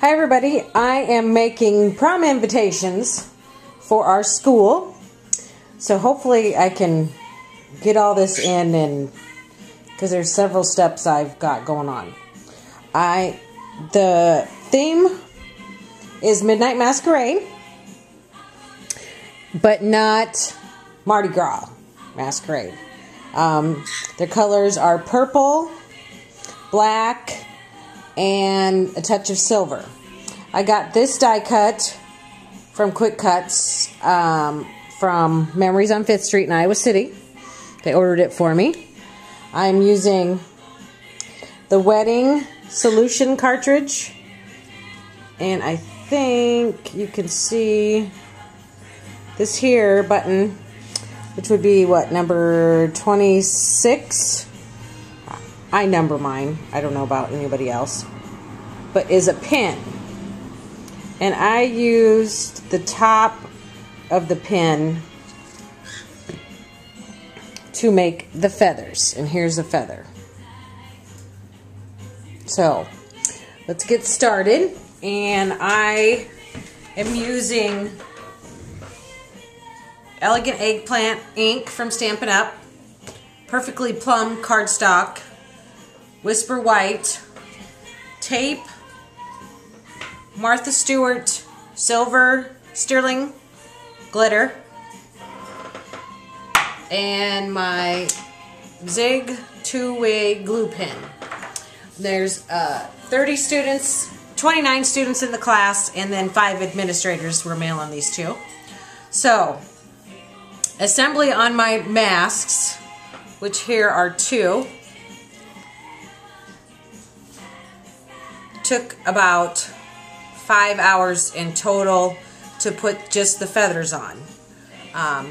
Hi everybody, I am making prom invitations for our school. So hopefully I can get all this in, and because there's several steps I've got going on. The theme is Midnight Masquerade, but not Mardi Gras Masquerade. Their colors are purple, black, and a touch of silver. I got this die cut from Quikkutz from Memories on 5th Street in Iowa City. They ordered it for me. I'm using the Wedding Solution cartridge, and I think you can see this here button, which would be what, number 26? I number mine. I don't know about anybody else. But is a pin. And I used the top of the pin to make the feathers. And here's a feather. So, let's get started. And I am using Elegant Eggplant ink from Stampin' Up, Perfectly Plum cardstock, Whisper White, tape, Martha Stewart silver sterling glitter, and my Zig 2-way glue pen. There's 30 students, 29 students in the class, and then 5 administrators were male on these two. So, assembly on my masks, which here are 2. Took about 5 hours in total to put just the feathers on.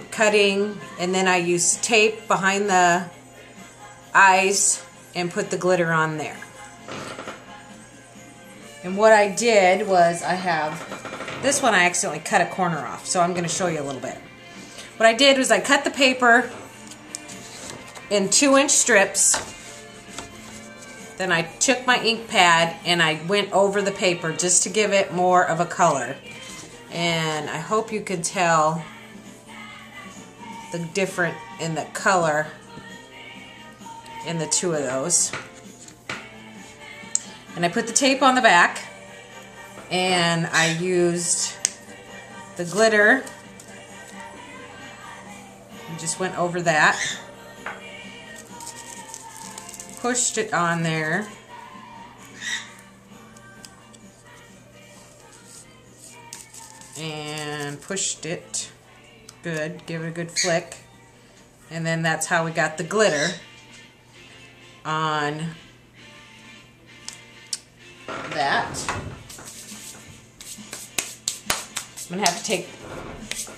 Cutting, and then I used tape behind the eyes and put the glitter on there. And what I did was, I have this one, I accidentally cut a corner off, so I'm going to show you a little bit. What I did was I cut the paper in 2-inch strips. Then I took my ink pad and I went over the paper just to give it more of a color. And I hope you can tell the difference in the color in the 2 of those. And I put the tape on the back, and I used the glitter and just went over that. Pushed it on there, and pushed it good, give it a good flick, and then that's how we got the glitter on that. I'm going to have to take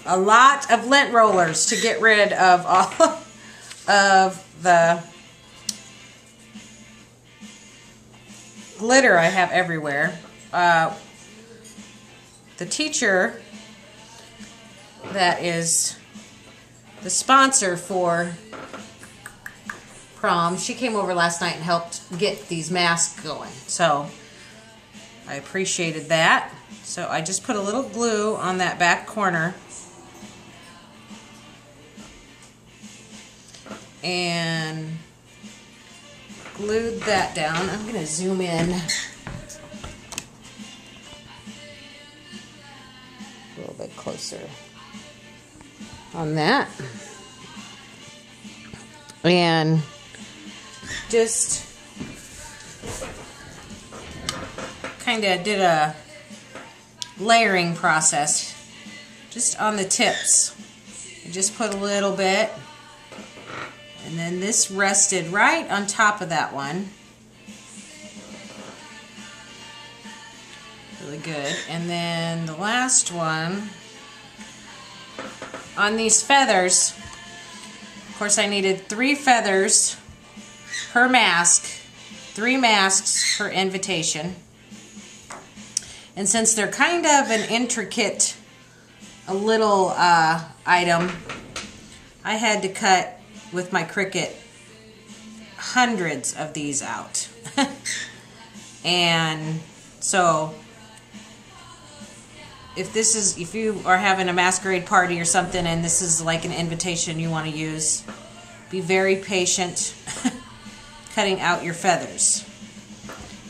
a lot of lint rollers to get rid of all of the glitter I have everywhere. The teacher that is the sponsor for prom, she came over last night and helped get these masks going. So I appreciated that. So I just put a little glue on that back corner and glued that down. I'm going to zoom in a little bit closer on that. And just kind of did a layering process just on the tips. I just put a little bit. And then this rested right on top of that one. Really good. And then the last one, on these feathers, of course I needed 3 feathers per mask, 3 masks per invitation. And since they're kind of an intricate, a little item, I had to cut with my Cricut hundreds of these out. And so if you are having a masquerade party or something and this is like an invitation you want to use, be very patient cutting out your feathers,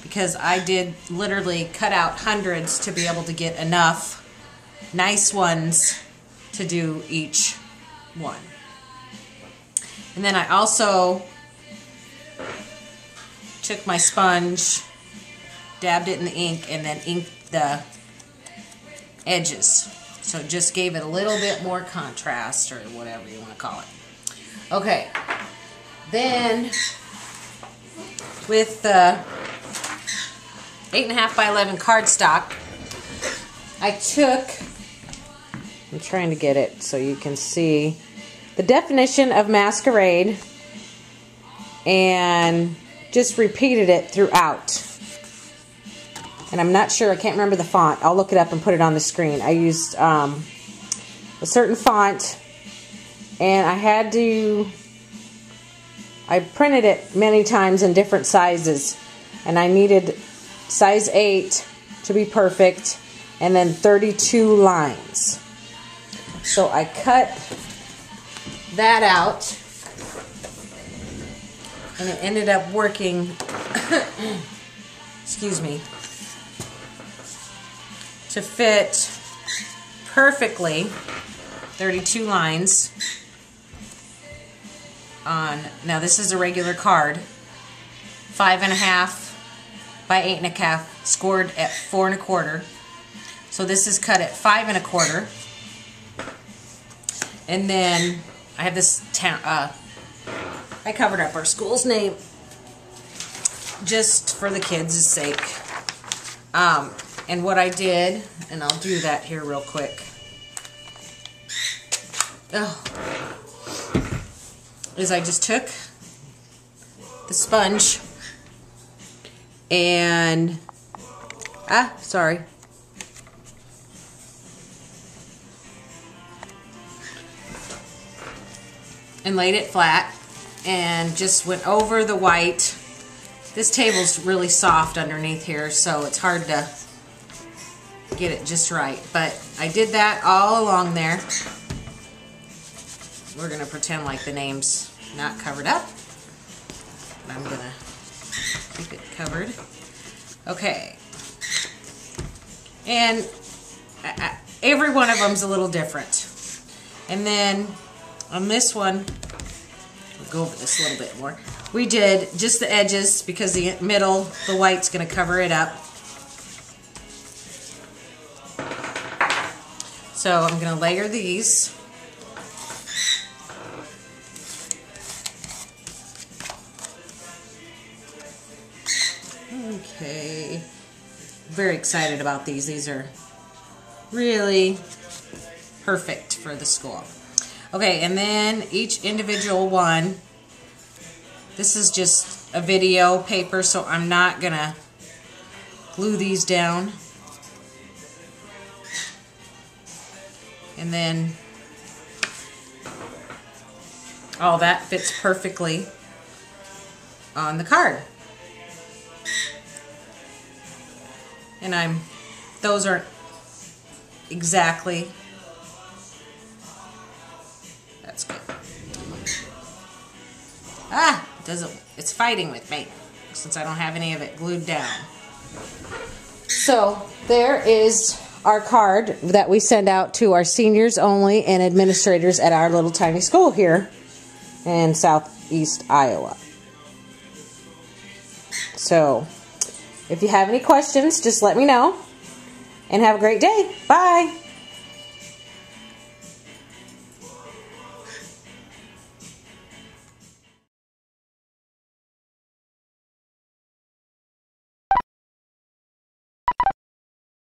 because I did literally cut out hundreds to be able to get enough nice ones to do each one. And then I also took my sponge, dabbed it in the ink, and then inked the edges. So it just gave it a little bit more contrast, or whatever you want to call it. Okay, then with the 8.5 by 11 cardstock, I took, I'm trying to get it so you can see the definition of Masquerade and just repeated it throughout. And I'm not sure, I can't remember the font. I'll look it up and put it on the screen. I used a certain font, and I printed it many times in different sizes, and I needed size 8 to be perfect, and then 32 lines. So I cut that out, and it ended up working, excuse me, to fit perfectly 32 lines on. Now this is a regular card, 5.5 by 8.5, scored at 4 1/4. So this is cut at 5 1/4, and then I have this I covered up our school's name just for the kids' sake. And what I did, and I'll do that here real quick, is I just took the sponge and, sorry. And laid it flat and just went over the white. This table's really soft underneath here, so it's hard to get it just right. But I did that all along there. We're going to pretend like the name's not covered up. But I'm going to keep it covered. Okay. And every one of them's a little different. And then on this one, we'll go over this a little bit more. We did just the edges because the middle, the white's going to cover it up. So I'm going to layer these. Okay. Very excited about these. These are really perfect for the school. Okay, and then each individual one, this is just a video paper, so I'm not going to glue these down. And then all that fits perfectly on the card. And those aren't exactly, that's good. It's fighting with me since I don't have any of it glued down. So there is our card that we send out to our seniors only and administrators at our little tiny school here in southeast Iowa. So if you have any questions, just let me know, and have a great day. Bye.